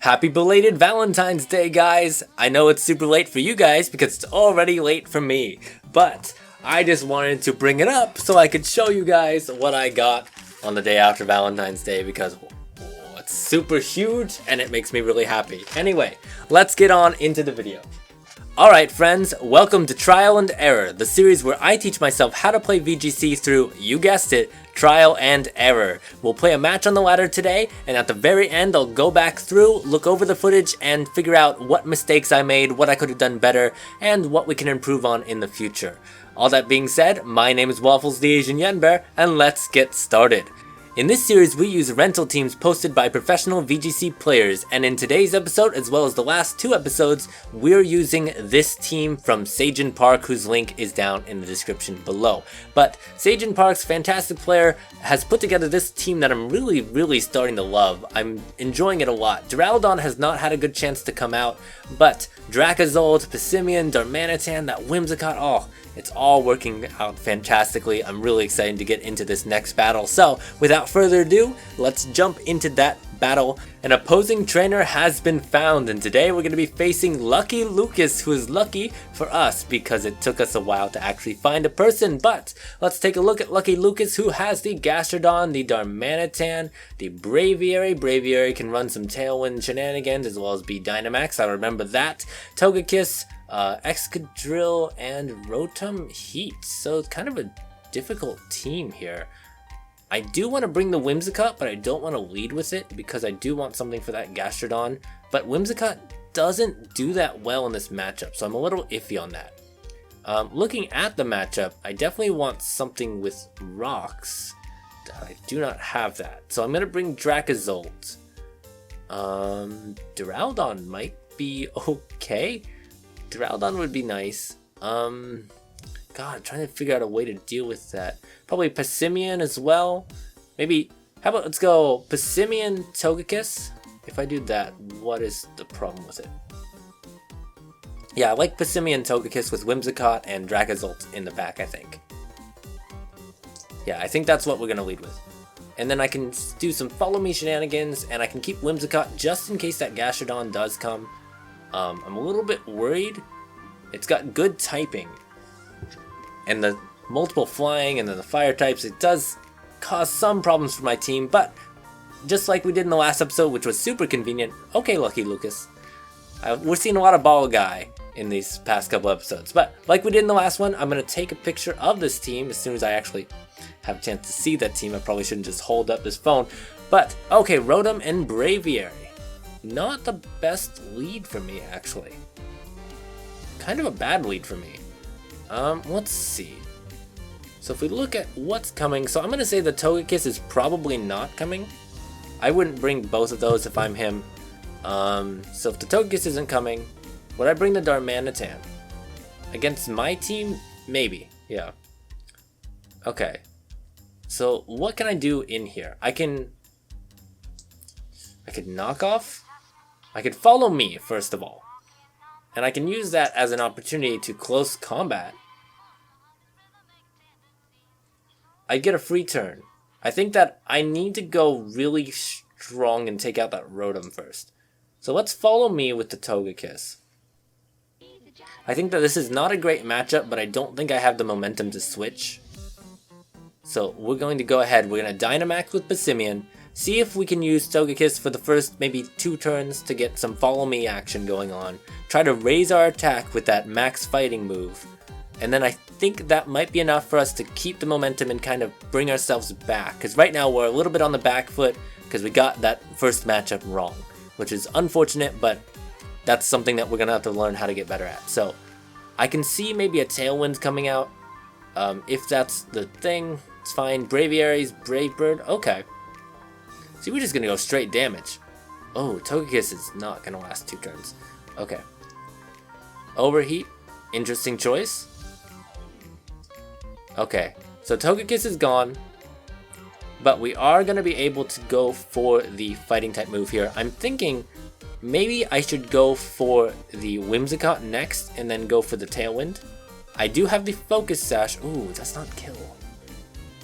Happy belated Valentine's Day, guys! I know it's super late for you guys because it's already late for me, but I just wanted to bring it up so I could show you guys what I got on the day after Valentine's Day because it's super huge and it makes me really happy. Anyway, let's get on into the video. Alright friends, welcome to Trial and Error, the series where I teach myself how to play VGC through, you guessed it, trial and error. We'll play a match on the ladder today, and at the very end I'll go back through, look over the footage, and figure out what mistakes I made, what I could have done better, and what we can improve on in the future. All that being said, my name is Waffles the Asian Yenbear, and let's get started. In this series, we use rental teams posted by professional VGC players, and in today's episode, as well as the last two episodes, we're using this team from Sejun Park, whose link is down in the description below. But Sejun Park's fantastic player has put together this team that I'm really starting to love. I'm enjoying it a lot. Dracozolt has not had a good chance to come out, but Dracozolt, Passimian, Darmanitan, that Whimsicott, it's all working out fantastically. I'm really excited to get into this next battle. So, without further ado, let's jump into that battle. An opposing trainer has been found, and today we're going to be facing Lucky Lucas, who is lucky for us because it took us a while to actually find a person. But let's take a look at Lucky Lucas, who has the Gastrodon, the Darmanitan, the Braviary. Braviary can run some Tailwind shenanigans as well as be Dynamax. I remember that. Togekiss, Excadrill, and Rotom Heat. So it's kind of a difficult team here. I do want to bring the Whimsicott, but I don't want to lead with it because I do want something for that Gastrodon. But Whimsicott doesn't do that well in this matchup, so I'm a little iffy on that. Looking at the matchup, I definitely want something with rocks. I do not have that, so I'm going to bring Dracozolt. Duraludon might be okay. Duraludon would be nice. God, I'm trying to figure out a way to deal with that. Probably Passimian as well. Maybe, how about let's go Passimian Togekiss. If I do that, what is the problem with it? Yeah, I like Passimian Togekiss with Whimsicott and Dracozolt in the back, I think. Yeah, I think that's what we're going to lead with. And then I can do some follow me shenanigans, and I can keep Whimsicott just in case that Gastrodon does come. I'm a little bit worried. It's got good typing. And the multiple flying and then the fire types, it does cause some problems for my team, but just like we did in the last episode, which was super convenient. Okay, Lucky Lucas. We're seeing a lot of ball guy in these past couple episodes, but like we did in the last one, I'm going to take a picture of this team as soon as I actually have a chance to see that team. I probably shouldn't just hold up this phone, but okay, Rotom and Braviary. Not the best lead for me, actually. Kind of a bad lead for me. Let's see. So if we look at what's coming, so I'm going to say the Togekiss is probably not coming. I wouldn't bring both of those if I'm him. So if the Togekiss isn't coming, would I bring the Darmanitan? Against my team? Maybe, yeah. Okay. So what can I do in here? I could knock off. I could follow me, first of all. And I can use that as an opportunity to close combat. I get a free turn. I think that I need to go really strong and take out that Rotom first. So let's follow me with the Togekiss. I think that this is not a great matchup, but I don't think I have the momentum to switch. So we're going to go ahead. We're going to Dynamax with Passimian. See if we can use Togekiss for the first maybe 2 turns to get some follow me action going on. Try to raise our attack with that max fighting move. And then I think that might be enough for us to keep the momentum and kind of bring ourselves back. Because right now we're a little bit on the back foot because we got that first matchup wrong. Which is unfortunate, but that's something that we're going to have to learn how to get better at. So I can see maybe a Tailwind coming out. If that's the thing, it's fine. Braviary's Brave Bird. Okay. See, we're just going to go straight damage. Oh, Togekiss is not going to last 2 turns. Okay. Overheat. Interesting choice. Okay. So Togekiss is gone. But we are going to be able to go for the fighting type move here. I'm thinking maybe I should go for the Whimsicott next and then go for the Tailwind. I do have the Focus Sash. Ooh, that's not kill.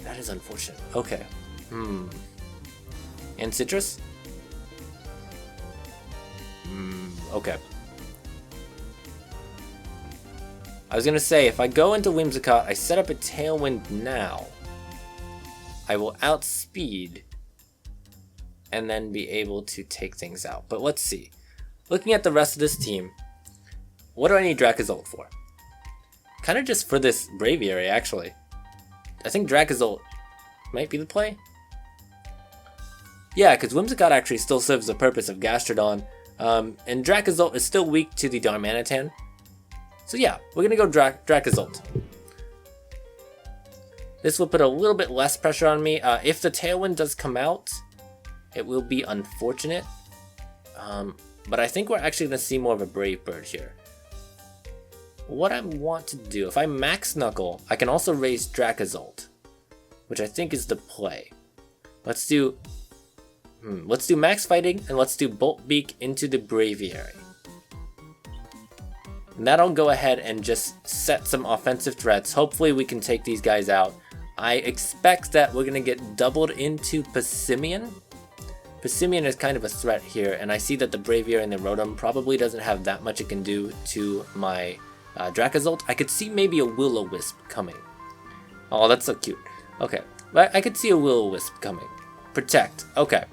That is unfortunate. Okay. And Citrus? Okay. I was gonna say, if I go into Whimsicott, I set up a Tailwind now, I will outspeed and then be able to take things out. But let's see. Looking at the rest of this team, what do I need Dracozolt for? Kind of just for this Braviary, actually. I think Dracozolt might be the play. Yeah, because Whimsicott actually still serves the purpose of Gastrodon, and Dracozolt is still weak to the Darmanitan. So yeah, we're gonna go Dracozolt. This will put a little bit less pressure on me. If the Tailwind does come out, it will be unfortunate. But I think we're actually gonna see more of a Brave Bird here. What I want to do, if I Max Knuckle, I can also raise Dracozolt, which I think is the play. Let's do Max Fighting, and let's do Bolt Beak into the Braviary. And that'll go ahead and just set some offensive threats. Hopefully we can take these guys out. I expect that we're gonna get doubled into Passimian. Passimian is kind of a threat here, and I see that the Braviary and the Rotom probably doesn't have that much it can do to my Dracozolt. I could see maybe a Will-O-Wisp coming. Oh, that's so cute. Okay, but I could see a Will-O-Wisp coming. Protect. Okay.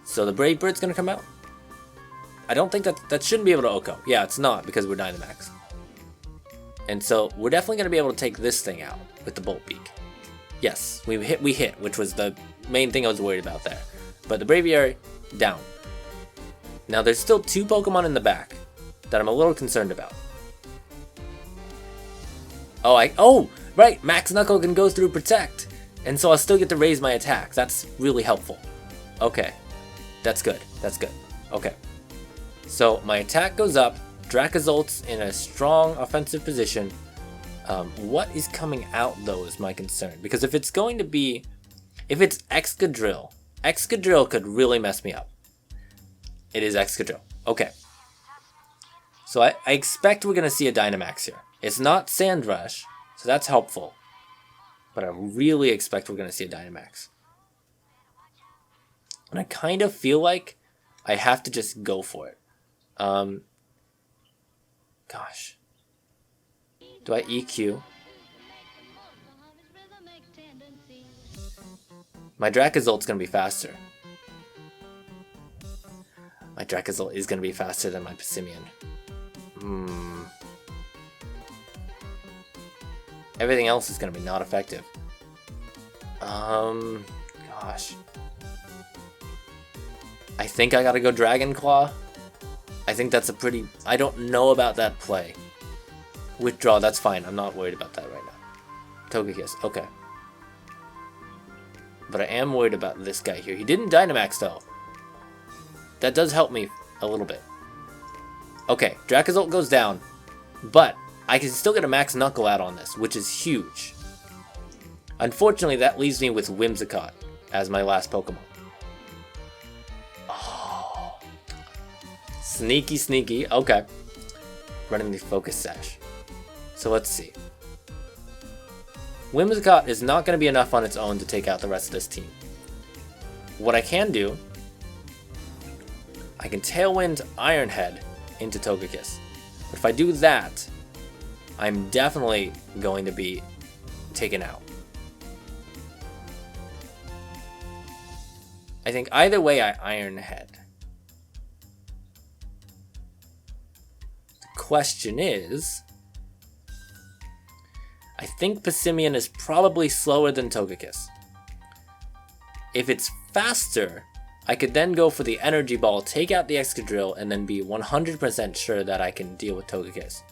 So the Brave Bird's gonna come out. I don't think that shouldn't be able to OHKO. Yeah, it's not because we're Dynamax. And so we're definitely gonna be able to take this thing out with the Bolt Beak. Yes, we hit, which was the main thing I was worried about there. But the Braviary, down. Now there's still 2 Pokemon in the back that I'm a little concerned about. Oh, right, Max Knuckle can go through Protect. And so I'll still get to raise my attack. That's really helpful. Okay, that's good, okay. So my attack goes up, Dracozolt's in a strong offensive position. What is coming out though is my concern, because if it's Excadrill, Excadrill could really mess me up. It is Excadrill, okay. So I expect we're gonna see a Dynamax here. It's not Sandrush, so that's helpful. But I really expect we're gonna see a Dynamax. And I kind of feel like I have to just go for it. Gosh. Do I EQ? My Dracozolt's gonna be faster. My Dracozolt is gonna be faster than my Passimian. Everything else is gonna be not effective. Gosh. I think I gotta go Dragon Claw. I think that's a pretty... I don't know about that play. Withdraw, that's fine. I'm not worried about that right now. Togekiss, okay. But I am worried about this guy here. He didn't Dynamax though. That does help me a little bit. Okay, Dracozolt goes down. But I can still get a Max Knuckle out on this, which is huge. Unfortunately, that leaves me with Whimsicott as my last Pokemon. Sneaky, sneaky. Okay. Running the Focus Sash. So let's see. Whimsicott is not going to be enough on its own to take out the rest of this team. What I can do, I can Tailwind Iron Head into Togekiss. But if I do that, I'm definitely going to be taken out. I think either way I Iron Head. Question is, I think Passimian is probably slower than Togekiss. If it's faster, I could then go for the Energy Ball, take out the Excadrill, and then be 100% sure that I can deal with Togekiss.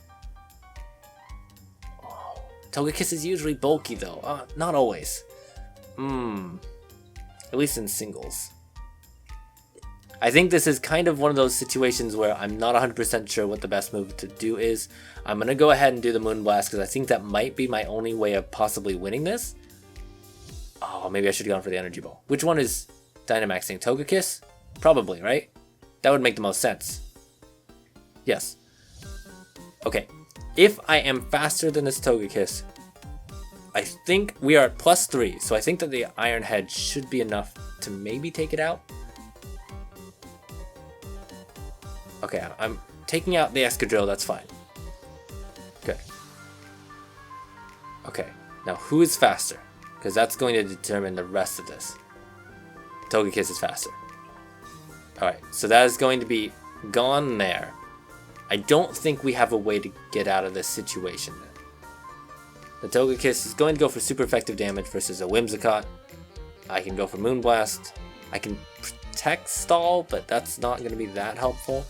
Oh, Togekiss is usually bulky though, not always. At least in singles. I think this is kind of one of those situations where I'm not 100% sure what the best move to do is. I'm going to go ahead and do the Moonblast because I think that might be my only way of possibly winning this. Oh, maybe I should have gone for the Energy Ball. Which one is Dynamaxing? Togekiss? Probably, right? That would make the most sense. Yes. Okay. If I am faster than this Togekiss, I think we are at +3. So I think that the Iron Head should be enough to maybe take it out. Okay, I'm taking out the Excadrill, that's fine. Good. Okay, now who is faster? Because that's going to determine the rest of this. Togekiss is faster. Alright, so that is going to be gone there. I don't think we have a way to get out of this situation. The Togekiss is going to go for super effective damage versus a Whimsicott. I can go for Moonblast. I can Protect Stall, but that's not going to be that helpful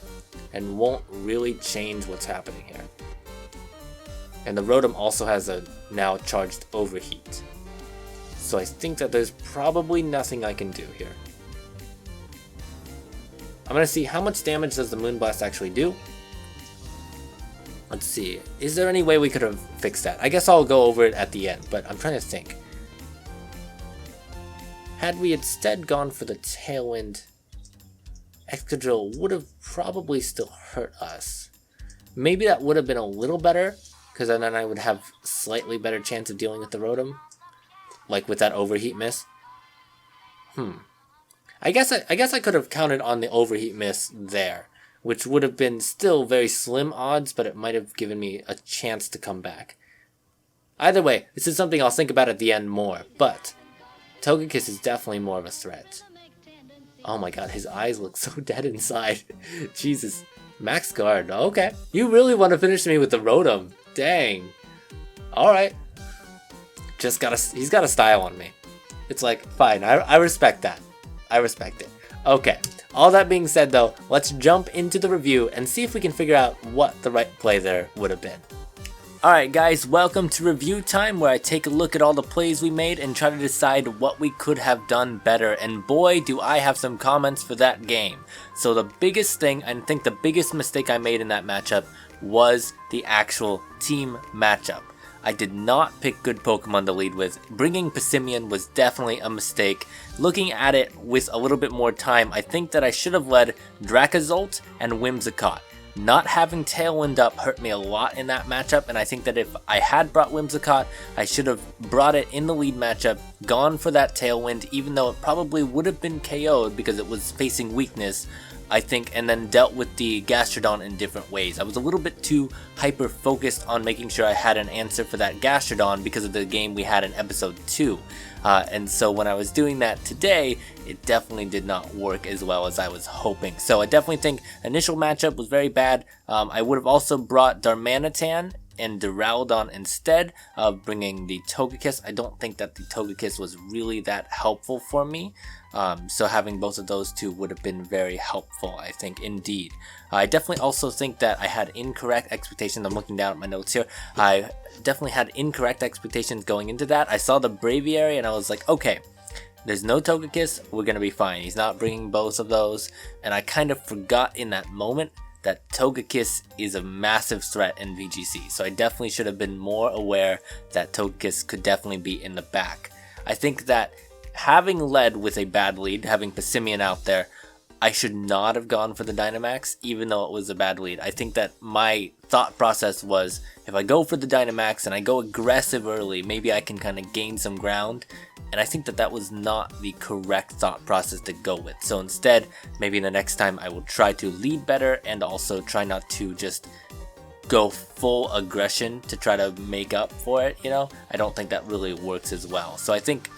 and won't really change what's happening here. And the Rotom also has a now charged Overheat. So I think that there's probably nothing I can do here. I'm going to see how much damage does the Moonblast actually do. Let's see, is there any way we could have fixed that? I guess I'll go over it at the end, but I'm trying to think. Had we instead gone for the Tailwind, Excadrill would have probably still hurt us. Maybe that would have been a little better, because then I would have slightly better chance of dealing with the Rotom. Like with that Overheat miss. I guess I could have counted on the Overheat miss there, which would have been still very slim odds, but it might have given me a chance to come back. Either way, this is something I'll think about at the end more, but Togekiss is definitely more of a threat. Oh my god, his eyes look so dead inside. Jesus. Max Guard, okay. You really want to finish me with the Rotom. Dang. Alright. He's got a style on me. It's like, fine, I respect that. I respect it. Okay. All that being said though, let's jump into the review and see if we can figure out what the right play there would have been. Alright guys, welcome to review time where I take a look at all the plays we made and try to decide what we could have done better, and boy do I have some comments for that game. So the biggest thing, I think the biggest mistake I made in that matchup was the actual team matchup. I did not pick good Pokemon to lead with. Bringing Passimian was definitely a mistake. Looking at it with a little bit more time, I think that I should have led Dracozolt and Whimsicott. Not having Tailwind up hurt me a lot in that matchup, and I think that if I had brought Whimsicott, I should have brought it in the lead matchup, gone for that Tailwind, even though it probably would have been KO'd because it was facing weakness, I think, and then dealt with the Gastrodon in different ways. I was a little bit too hyper-focused on making sure I had an answer for that Gastrodon because of the game we had in episode 2. And so when I was doing that today, it definitely did not work as well as I was hoping. So I definitely think initial matchup was very bad. I would have also brought Darmanitan and Duraludon instead of bringing the Togekiss. I don't think that the Togekiss was really that helpful for me. So having both of those two would have been very helpful, I think, indeed. I definitely also think that I had incorrect expectations. I'm looking down at my notes here. I definitely had incorrect expectations going into that. I saw the Braviary and I was like, okay, there's no Togekiss, we're going to be fine. He's not bringing both of those. And I kind of forgot in that moment that Togekiss is a massive threat in VGC. So I definitely should have been more aware that Togekiss could definitely be in the back. I think that having led with a bad lead, having Passimian out there, I should not have gone for the Dynamax, even though it was a bad lead. I think that my thought process was, if I go for the Dynamax and I go aggressive early, maybe I can kind of gain some ground. And I think that that was not the correct thought process to go with. So instead, maybe the next time I will try to lead better and also try not to just go full aggression to try to make up for it, you know? I don't think that really works as well. So I think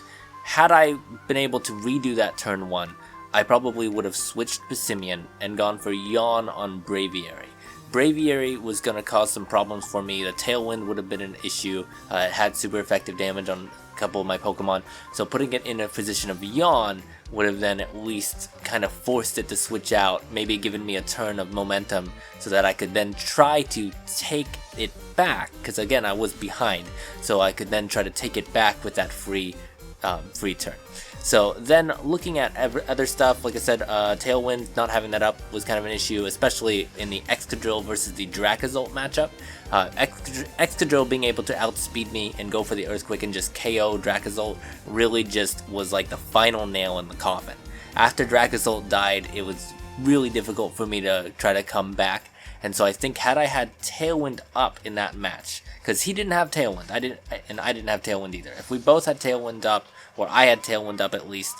had I been able to redo that turn 1, I probably would have switched Passimian and gone for Yawn on Braviary. Braviary was going to cause some problems for me. The Tailwind would have been an issue. It had super effective damage on a couple of my Pokemon. So putting it in a position of Yawn would have then at least kind of forced it to switch out, maybe given me a turn of momentum so that I could then try to take it back. Because again, I was behind. So I could then try to take it back with that free turn. So then looking at other stuff, like I said, Tailwind not having that up was kind of an issue, especially in the Excadrill versus the Dracozolt matchup. Excadrill being able to outspeed me and go for the Earthquake and just KO Dracozolt really just was like the final nail in the coffin. After Dracozolt died, it was really difficult for me to try to come back, and so I think had I had Tailwind up in that match, because he didn't have Tailwind, I didn't have Tailwind either. If we both had Tailwind up, or I had Tailwind up at least,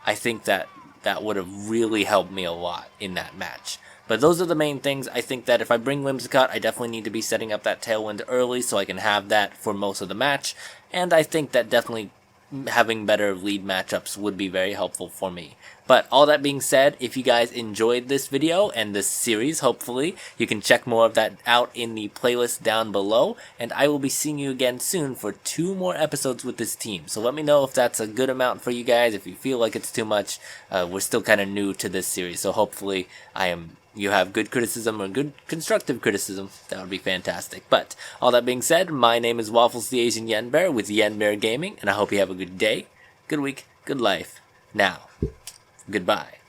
I think that that would have really helped me a lot in that match. But those are the main things. I think that if I bring Whimsicott, I definitely need to be setting up that Tailwind early so I can have that for most of the match. And I think that definitely having better lead matchups would be very helpful for me. But all that being said, if you guys enjoyed this video and this series, hopefully, you can check more of that out in the playlist down below, and I will be seeing you again soon for 2 more episodes with this team. So let me know if that's a good amount for you guys, if you feel like it's too much. We're still kind of new to this series, so hopefully you have good criticism or good constructive criticism. That would be fantastic. But all that being said, my name is Waffles the Asian Yenbear with Yenbear Gaming, and I hope you have a good day, good week, good life. Now, goodbye.